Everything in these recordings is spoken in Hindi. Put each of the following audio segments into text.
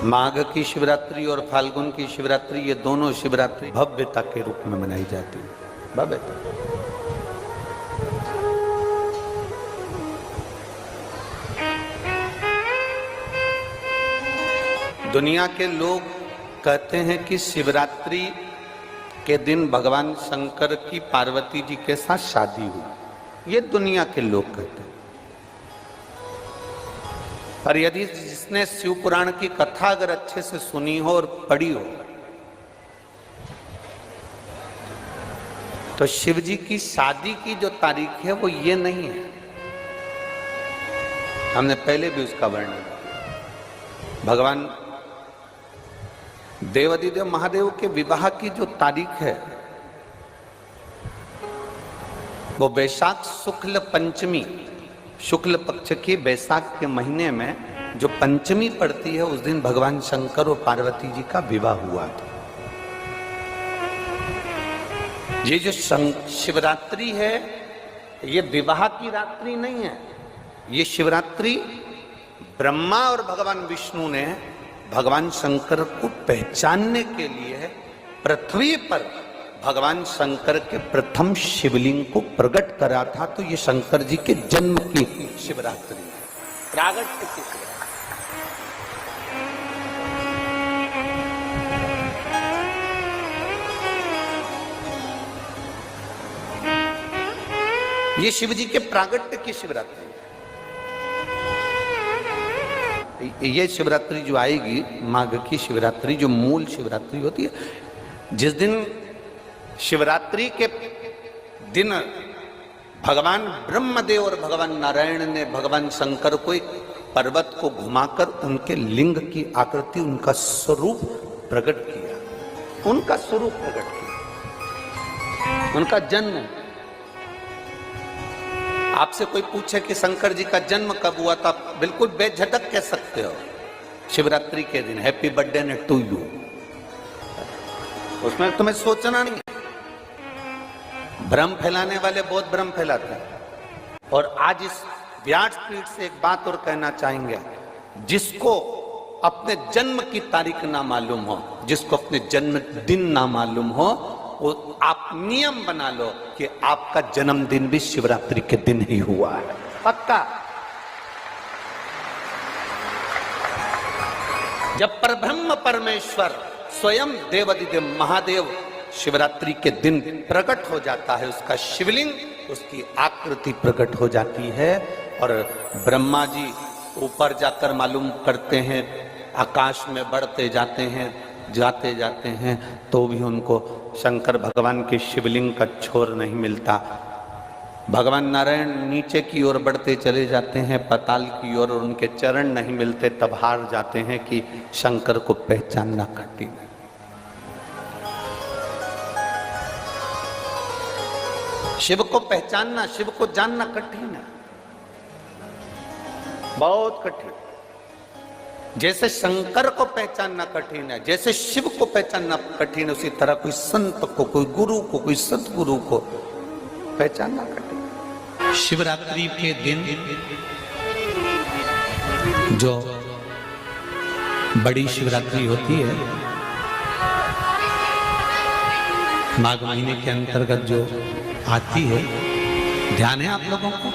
माघ की शिवरात्रि और फाल्गुन की शिवरात्रि, ये दोनों शिवरात्रि भव्यता के रूप में मनाई जाती है। भव्यता। दुनिया के लोग कहते हैं कि शिवरात्रि के दिन भगवान शंकर की पार्वती जी के साथ शादी हुई, ये दुनिया के लोग कहते हैं। पर यदि जिसने शिव पुराण की कथा अगर अच्छे से सुनी हो और पढ़ी हो, तो शिव जी की शादी की जो तारीख है वो ये नहीं है। हमने पहले भी उसका वर्णन किया। भगवान देवाधिदेव महादेव के विवाह की जो तारीख है वो वैशाख शुक्ल पंचमी, शुक्ल पक्ष की वैशाख के महीने में जो पंचमी पड़ती है, उस दिन भगवान शंकर और पार्वती जी का विवाह हुआ था। ये जो शिवरात्रि है ये विवाह की रात्रि नहीं है। ये शिवरात्रि ब्रह्मा और भगवान विष्णु ने भगवान शंकर को पहचानने के लिए पृथ्वी पर भगवान शंकर के प्रथम शिवलिंग को प्रकट करा था। तो ये शंकर जी के जन्म की शिवरात्रि है, प्रागट्य की शिवरात्रि। ये शिव जी के प्रागट्य की शिवरात्रि है। ये शिवरात्रि जो आएगी, माघ की शिवरात्रि, जो मूल शिवरात्रि होती है, जिस दिन शिवरात्रि के दिन भगवान ब्रह्मदेव और भगवान नारायण ने भगवान शंकर को एक पर्वत को घुमाकर उनके लिंग की आकृति, उनका स्वरूप प्रकट किया, उनका स्वरूप प्रकट किया, उनका जन्म। आपसे कोई पूछे कि शंकर जी का जन्म कब हुआ, तो आप बिल्कुल बेझिझक कह सकते हो शिवरात्रि के दिन, हैप्पी बर्थडे टू यू। उसमें तुम्हें सोचना नहीं। भ्रम फैलाने वाले बहुत भ्रम फैलाते हैं। और आज इस व्यासपीठ से एक बात और कहना चाहेंगे, जिसको अपने जन्म की तारीख ना मालूम हो, जिसको अपने जन्मदिन ना मालूम हो, वो आप नियम बना लो कि आपका जन्मदिन भी शिवरात्रि के दिन ही हुआ है, पक्का। जब परब्रह्म परमेश्वर स्वयं देवाधिदेव महादेव शिवरात्रि के दिन प्रकट हो जाता है, उसका शिवलिंग, उसकी आकृति प्रकट हो जाती है। और ब्रह्मा जी ऊपर जाकर मालूम करते हैं, आकाश में बढ़ते जाते हैं, तो भी उनको शंकर भगवान के शिवलिंग का छोर नहीं मिलता। भगवान नारायण नीचे की ओर बढ़ते चले जाते हैं, पाताल की ओर, और उनके चरण नहीं मिलते, तब हार जाते हैं कि शंकर को पहचानना कठिन है। शिव को पहचानना, शिव को जानना कठिन है, बहुत कठिन। जैसे शंकर को पहचानना कठिन है, जैसे शिव को पहचानना कठिन है, उसी तरह कोई संत को, कोई गुरु को, कोई सतगुरु को पहचानना कठिन। शिवरात्रि के दिन जो बड़ी शिवरात्रि होती है, माघ महीने के अंतर्गत जो आती है, ध्यान है आप लोगों को?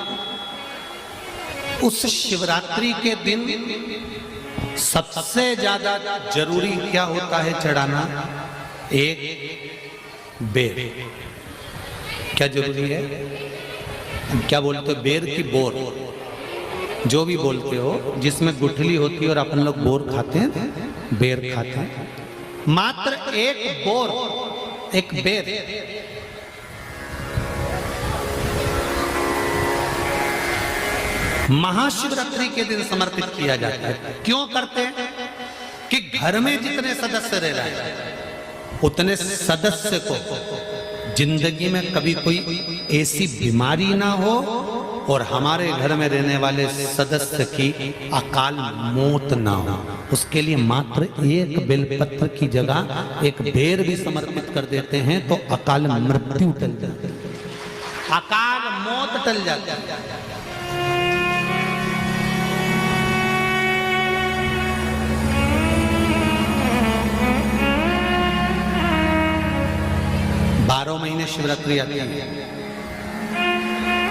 उस शिवरात्रि के दिन सबसे ज्यादा जरूरी क्या होता है चढ़ाना? एक बेर। क्या जरूरी है? क्या बोलते हो? बेर की बोर, जो भी बोलते हो, जिसमें गुठली होती है और अपन लोग बोर खाते हैं, बेर खाते हैं। मात्र एक बोर, एक बेर। महाशिवरात्रि के दिन समर्पित किया जाता है। क्यों करते हैं? कि घर में जितने सदस्य रह रहे हैं, उतने सदस्य को जिंदगी में कभी कोई ऐसी बीमारी ना हो और हमारे घर में रहने वाले सदस्य की अकाल मौत ना हो। उसके लिए मात्र एक बेलपत्र की जगह एक बेर भी समर्पित कर देते हैं तो अकाल मृत्यु टल जाती है, अकाल मौत टल जाती है। शिवरात्रि आती है,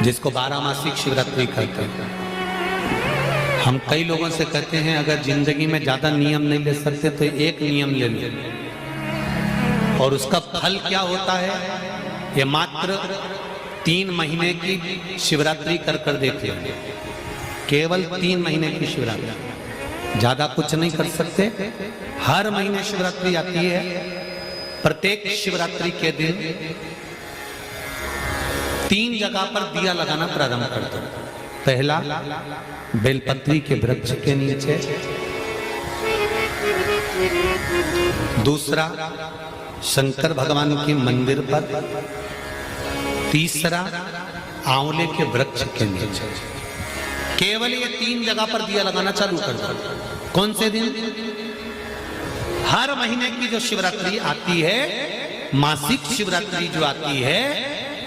जिसको 12 मासिक शिवरात्रि कहते हैं। हम कई लोगों से कहते हैं अगर जिंदगी में ज्यादा नियम नहीं ले सकते तो एक नियम ले लो, और उसका फल क्या होता है ये मात्र 3 महीने की शिवरात्रि कर कर देख लो। केवल 3 महीने की शिवरात्रि, ज्यादा कुछ नहीं कर सकते। हर महीने शिवरात्रि आती है। प्रत्येक शिवरात्रि के दिन 3 जगह पर दिया लगाना प्रारंभ कर दो। पहला, बेलपत्री के वृक्ष के नीचे। दूसरा, शंकर भगवान के मंदिर पर। तीसरा, आंवले के वृक्ष के नीचे। केवल ये 3 जगह पर दिया लगाना चालू कर दो। कौन से दिन? हर महीने की जो शिवरात्रि आती है, मासिक शिवरात्रि जो आती है,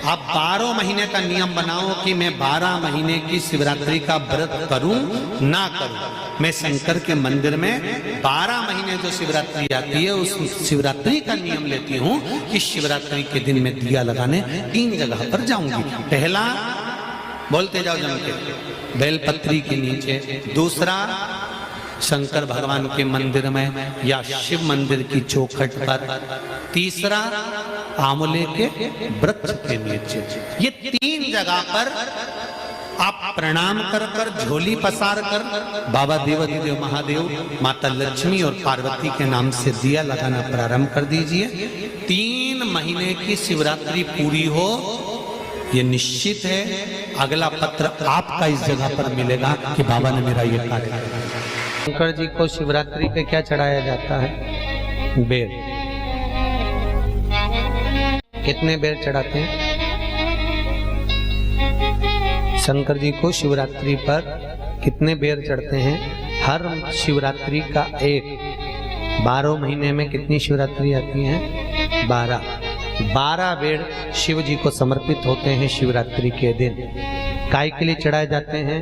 आप 12 महीने का नियम बनाओ कि मैं 12 महीने की शिवरात्रि का व्रत करूं ना करूं। मैं शंकर के मंदिर में 12 महीने जो शिवरात्रि आती है उस शिवरात्रि का नियम लेती हूं कि शिवरात्रि के दिन में दिया लगाने 3 जगह पर जाऊंगी। पहला, बोलते जाओ जम के, बेलपत्री के नीचे। दूसरा, शंकर भगवान के मंदिर में या शिव मंदिर की चौखट पर। तीसरा, आंवले के वृक्ष के नीचे। ये 3 जगह पर आप प्रणाम कर कर, झोली पसार कर बाबा देवाधिदेव महादेव, माता लक्ष्मी और पार्वती के नाम से दिया लगाना प्रारंभ कर दीजिए। 3 महीने की शिवरात्रि पूरी हो, ये निश्चित है अगला पत्र आपका इस जगह पर मिलेगा कि बाबा ने मेरा ये कार्य किया। शंकर जी को शिवरात्रि पे क्या चढ़ाया जाता है? बेर। कितने बेर चढ़ाते हैं? शंकर जी को शिवरात्रि पर कितने बेर चढ़ते हैं? हर शिवरात्रि का एक। 12 महीने में कितनी शिवरात्रि आती हैं? 12 बेर शिव जी को समर्पित होते हैं शिवरात्रि के दिन। काय के लिए चढ़ाए जाते हैं?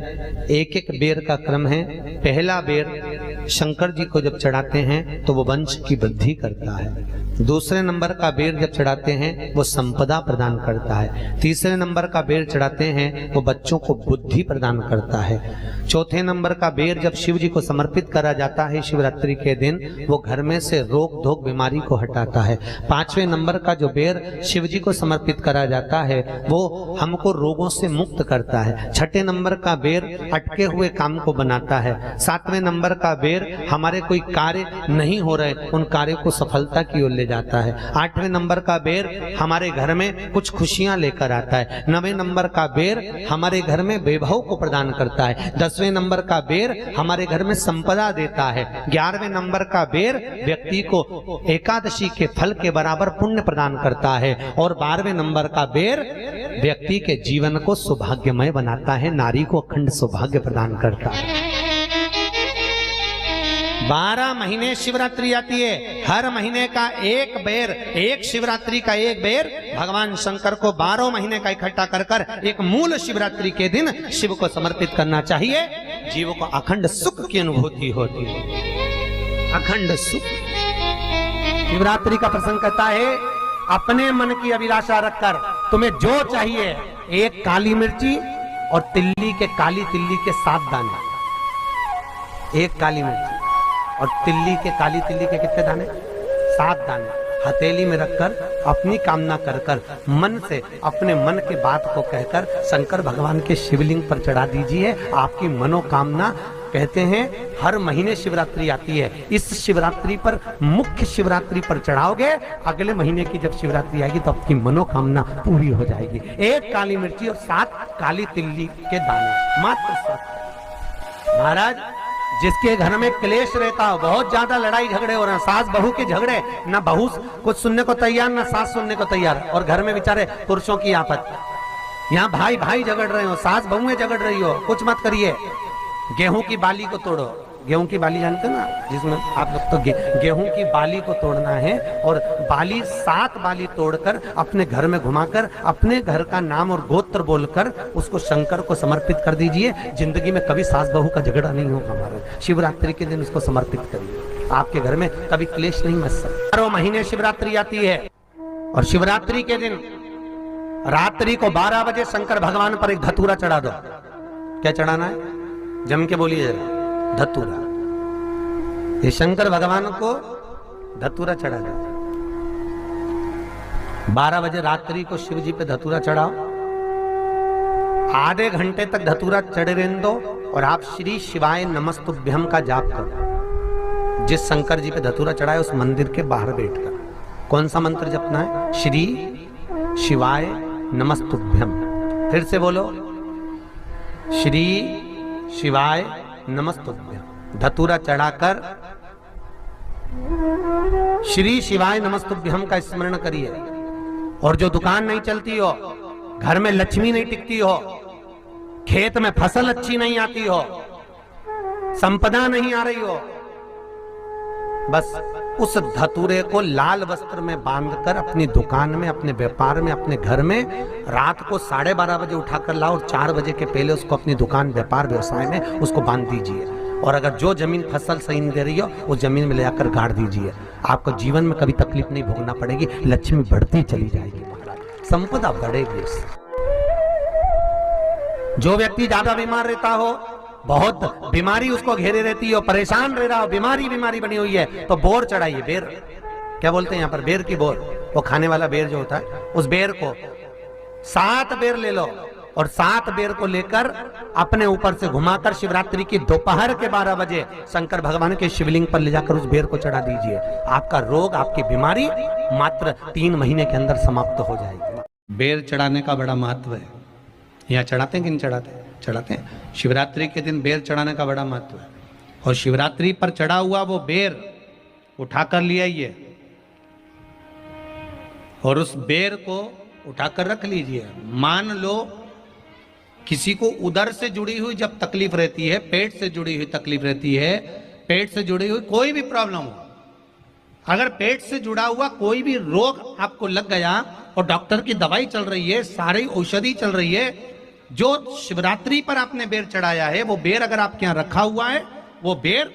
एक एक बेर का क्रम है। पहला बेर शंकर जी को जब चढ़ाते हैं तो वो वंश की वृद्धि करता है। दूसरे नंबर का बेर जब चढ़ाते हैं वो संपदा प्रदान करता है। तीसरे नंबर का बेर चढ़ाते हैं वो बच्चों को बुद्धि प्रदान करता है। चौथे नंबर का बेर जब शिव जी को समर्पित करा जाता है शिवरात्रि के दिन, वो घर में से रोग धोक बीमारी को हटाता है। 5वें नंबर का जो बेर शिव जी को समर्पित करा जाता है वो हमको रोगों से मुक्त करता है। 6ठे नंबर का बेर अटके हुए काम को बनाता है। 7वें नंबर का बेर हमारे कोई कार्य नहीं हो रहे उन कार्यों को सफलता की ओर ले जाता है। 8वें नंबर का बेर हमारे घर में कुछ खुशियां लेकर आता है। 9वें नंबर का बेर हमारे घर में वैभव को प्रदान करता है। 10वें नंबर का बेर हमारे घर में संपदा देता है। 11वें नंबर का बेर व्यक्ति को एकादशी के फल के बराबर पुण्य प्रदान करता है। और 12वें नंबर का बेर व्यक्ति के जीवन को सौभाग्यमय बनाता है, नारी को अखंड सौभाग्य प्रदान करता है। 12 महीने शिवरात्रि आती है। हर महीने का एक बेर, एक शिवरात्रि का एक बेर भगवान शंकर को 12 महीने का इकट्ठा कर कर एक मूल शिवरात्रि के दिन शिव को समर्पित करना चाहिए। जीव को अखंड सुख की अनुभूति होती है, अखंड सुख। शिवरात्रि का प्रसंग कहता है अपने मन की अभिलाषा रखकर तुम्हें जो चाहिए, एक काली मिर्ची और तिल्ली के, काली तिल्ली के 7 दाने। एक काली मिर्ची और तिल्ली के, काली तिल्ली के कितने दाने? 7 दाने हथेली में रखकर अपनी कामना कर कर मन से अपने मन की बात को कहकर शंकर भगवान के शिवलिंग पर चढ़ा दीजिए। आपकी मनोकामना, कहते हैं हर महीने शिवरात्रि आती है, इस शिवरात्रि पर, मुख्य शिवरात्रि पर चढ़ाओगे, अगले महीने की जब शिवरात्रि आएगी तो आपकी मनोकामना पूरी हो जाएगी। 1 काली मिर्ची और 7 काली तिल्ली के दाने, मात्र 7। महाराज, जिसके घर में क्लेश रहता हो, बहुत ज्यादा लड़ाई झगड़े हो रहे हैं, सास बहू के झगड़े, ना बहू कुछ सुनने को तैयार ना सास सुनने को तैयार, और घर में बेचारे पुरुषों की आफत। यहाँ भाई भाई झगड़ रहे हो, सास बहुएं झगड़ रही हो, कुछ मत करिए। गेहूं की बाली को तोड़ो। गेहूं की बाली जानते ना, जिसमें आप लोग तो गेहूं की बाली को तोड़ना है, और बाली 7 बाली तोड़कर अपने घर में घुमाकर अपने घर का नाम और गोत्र बोलकर उसको शंकर को समर्पित कर दीजिए। जिंदगी में कभी सास बहू का झगड़ा नहीं होगा। हमारे शिवरात्रि के दिन उसको समर्पित करिए, आपके घर में कभी क्लेश नहीं मच सकता। 12 महीने शिवरात्रि आती है और शिवरात्रि के दिन रात्रि को 12 बजे शंकर भगवान पर एक धतूरा चढ़ा दो। क्या चढ़ाना है? जम के बोलिए जरा। धतूरा। ये शंकर भगवान को धतूरा चढ़ा दो। 12 बजे रात्रि को शिव जी पे धतूरा चढ़ाओ। आधे घंटे तक धतूरा चढ़े रहने दो और आप श्री शिवाय नमस्तुभ्यम का जाप करो। जिस शंकर जी पे धतूरा चढ़ाए उस मंदिर के बाहर बैठकर कौन सा मंत्र जपना है? श्री शिवाय नमस्तुभ्यम। फिर से बोलो, श्री शिवाय नमस्तुभ्यम। धतूरा चढ़ाकर श्री शिवाय नमस्तुभ्यम का स्मरण करिए। और जो दुकान नहीं चलती हो, घर में लक्ष्मी नहीं टिकती हो, खेत में फसल अच्छी नहीं आती हो, संपदा नहीं आ रही हो, बस उस धतूरे को लाल वस्त्र में बांधकर अपनी दुकान में, अपने व्यापार में, अपने घर में रात को 12:30 बजे उठाकर लाओ और 4 बजे के पहले उसको अपनी दुकान, व्यापार, व्यवसाय में उसको बांध दीजिए। और अगर जो जमीन फसल सही नहीं दे रही हो उस जमीन में ले जाकर गाड़ दीजिए। आपको जीवन में कभी तकलीफ नहीं भोगना पड़ेगी, लक्ष्मी बढ़ती चली जाएगी महाराज, संपदा बढ़ेगी। जो व्यक्ति ज्यादा बीमार रहता हो, बहुत बीमारी उसको घेरे रहती है, परेशान रह रहा हो, बीमारी बनी हुई है, तो बोर चढ़ाइए। बेर, क्या बोलते हैं यहाँ पर? बेर की बोर, वो खाने वाला बेर जो होता है, उस बेर को 7 बेर ले लो और 7 बेर को लेकर अपने ऊपर से घुमाकर शिवरात्रि की दोपहर के 12 बजे शंकर भगवान के शिवलिंग पर ले जाकर उस बेर को चढ़ा दीजिए। आपका रोग, आपकी बीमारी मात्र 3 महीने के अंदर समाप्त हो जाएगी। बेर चढ़ाने का बड़ा महत्व है। यहाँ चढ़ाते हैं कि नहीं चढ़ाते? चढ़ाते हैं। शिवरात्रि के दिन बेर चढ़ाने का बड़ा महत्व है। और शिवरात्रि पर चढ़ा हुआ वो बेर उठाकर ले आइए और उस बेर को उठाकर रख लीजिए। मान लो किसी को उदर से जुड़ी हुई जब तकलीफ रहती है, पेट से जुड़ी हुई तकलीफ रहती है, पेट से जुड़ी हुई कोई भी प्रॉब्लम हो, अगर पेट से जुड़ा हुआ कोई भी रोग आपको लग गया और डॉक्टर की दवाई चल रही है, सारी औषधि चल रही है, जो शिवरात्रि पर आपने बेर चढ़ाया है वो बेर अगर आपके यहाँ रखा हुआ है, वो बेर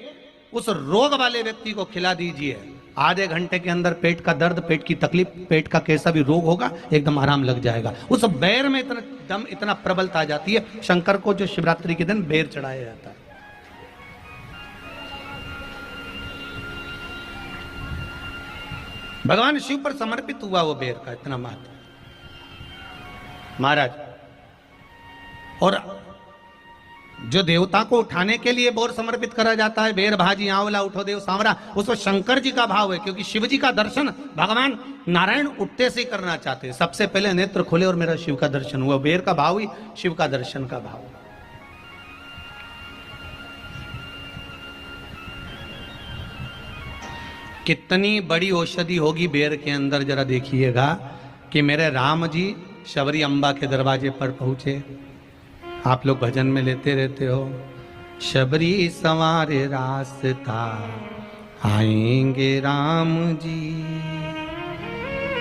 उस रोग वाले व्यक्ति को खिला दीजिए। आधे घंटे के अंदर पेट का दर्द, पेट की तकलीफ, पेट का कैसा भी रोग होगा, एकदम आराम लग जाएगा। उस बेर में इतना दम, इतना प्रबलता आ जाती है शंकर को जो शिवरात्रि के दिन बेर चढ़ाया जाता है। भगवान शिव पर समर्पित हुआ वो बेर का इतना महत्व महाराज। और जो देवता को उठाने के लिए बोर समर्पित करा जाता है, बेर भाजी आंवला उठो देव सांवरा, उसमें शंकर जी का भाव है, क्योंकि शिव जी का दर्शन भगवान नारायण उठते से ही करना चाहते हैं। सबसे पहले नेत्र खोले और मेरा शिव का दर्शन हुआ। बेर का भाव ही शिव का दर्शन का भाव। कितनी बड़ी औषधि होगी बेर के अंदर, जरा देखिएगा कि मेरे राम जी शबरी अम्बा के दरवाजे पर पहुंचे। आप लोग भजन में लेते रहते हो, शबरी संवारे रास्ता आएंगे राम जी,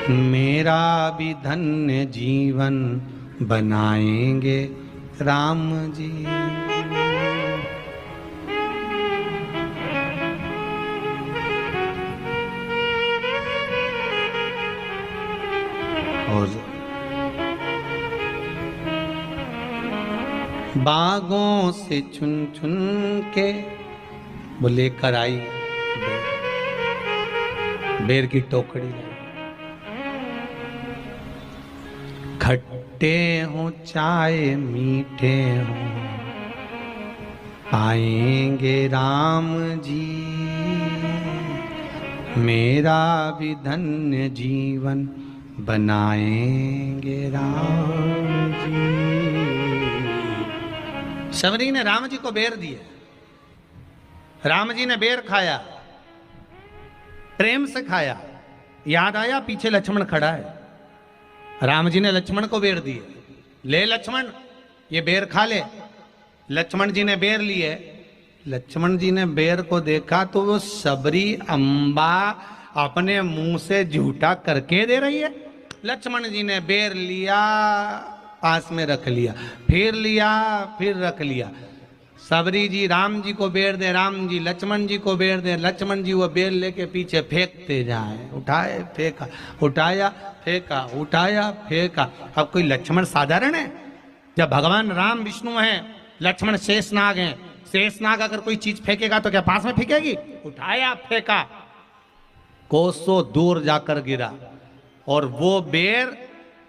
मेरा भी धन्य जीवन बनाएंगे राम जी। और बागों से चुन चुन के वो लेकर आई बेर की टोकरी। खट्टे हो चाहे मीठे हो आएंगे राम जी, मेरा भी धन्य जीवन बनाएंगे राम जी। शबरी ने राम जी को बेर दिए, राम जी ने बेर खाया, प्रेम से खाया। याद आया पीछे लक्ष्मण खड़ा है, राम जी ने लक्ष्मण को बेर दिए, ले लक्ष्मण ये बेर खा ले। लक्ष्मण जी ने बेर लिए, लक्ष्मण जी ने बेर को देखा तो वो शबरी अम्बा अपने मुंह से झूठा करके दे रही है। लक्ष्मण जी ने बेर लिया, पास में रख लिया, फिर लिया, फिर रख लिया। सबरी जी राम जी को बेर दे, राम जी लक्ष्मण जी को बेर दे, लक्ष्मण जी वो बेर लेके पीछे फेंकते जाए, उठाए फेंका, उठाया फेंका, उठाया फेंका। अब कोई लक्ष्मण साधारण है? जब भगवान राम विष्णु हैं, लक्ष्मण शेषनाग हैं, शेषनाग अगर कोई चीज फेंकेगा तो क्या पास में फेंकेगी? उठाया फेंका, कोसों दूर जाकर गिरा। और वो बेर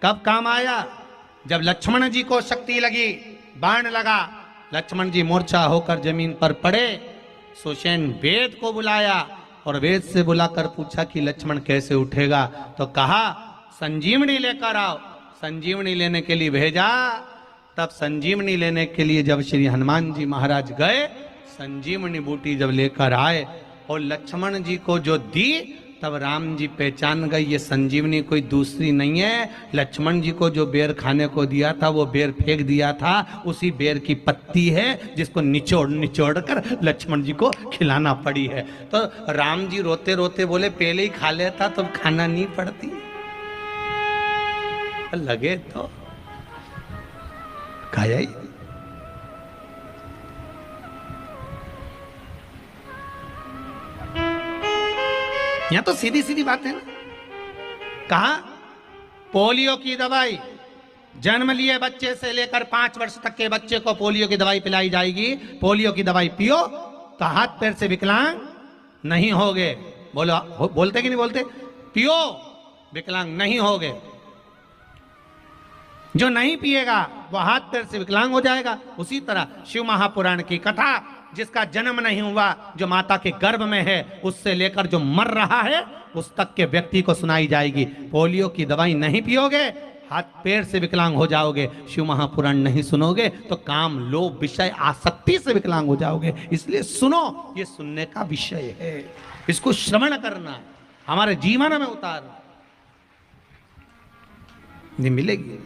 कब काम आया? जब लक्ष्मण जी को शक्ति लगी, बाण लगा, लक्ष्मण जी मूर्छा होकर जमीन पर पड़े, सुषेण वेद को बुलाया और वेद से बुलाकर पूछा कि लक्ष्मण कैसे उठेगा? तो कहा संजीवनी लेकर आओ। संजीवनी लेने के लिए भेजा। तब संजीवनी लेने के लिए जब श्री हनुमान जी महाराज गए, संजीवनी बूटी जब लेकर आए और लक्ष्मण जी को जो दी, तब राम जी पहचान गए ये संजीवनी कोई दूसरी नहीं है। लक्ष्मण जी को जो बेर खाने को दिया था, वो बेर फेंक दिया था, उसी बेर की पत्ती है जिसको निचोड़ निचोड़ कर लक्ष्मण जी को खिलाना पड़ी है। तो राम जी रोते रोते बोले पहले ही खा लेता तो खाना नहीं पड़ती। लगे तो खाया ही। यहां तो सीधी सीधी बात है ना। कहा पोलियो की दवाई जन्म लिए बच्चे से लेकर 5 वर्ष तक के बच्चे को पोलियो की दवाई पिलाई जाएगी। पोलियो की दवाई पियो तो हाथ पैर से विकलांग नहीं होगे। बोलो, बोलते कि नहीं बोलते? पियो विकलांग नहीं होगे। जो नहीं पिएगा वो हाथ पैर से विकलांग हो जाएगा। उसी तरह शिव महापुराण की कथा, जिसका जन्म नहीं हुआ, जो माता के गर्भ में है, उससे लेकर जो मर रहा है उस तक के व्यक्ति को सुनाई जाएगी। पोलियो की दवाई नहीं पियोगे, हाथ पैर से विकलांग हो जाओगे। शिव महापुराण नहीं सुनोगे तो काम, लोभ, विषय, आसक्ति से विकलांग हो जाओगे। इसलिए सुनो, ये सुनने का विषय है, इसको श्रवण करना, हमारे जीवन में उतारना। नहीं मिलेगी।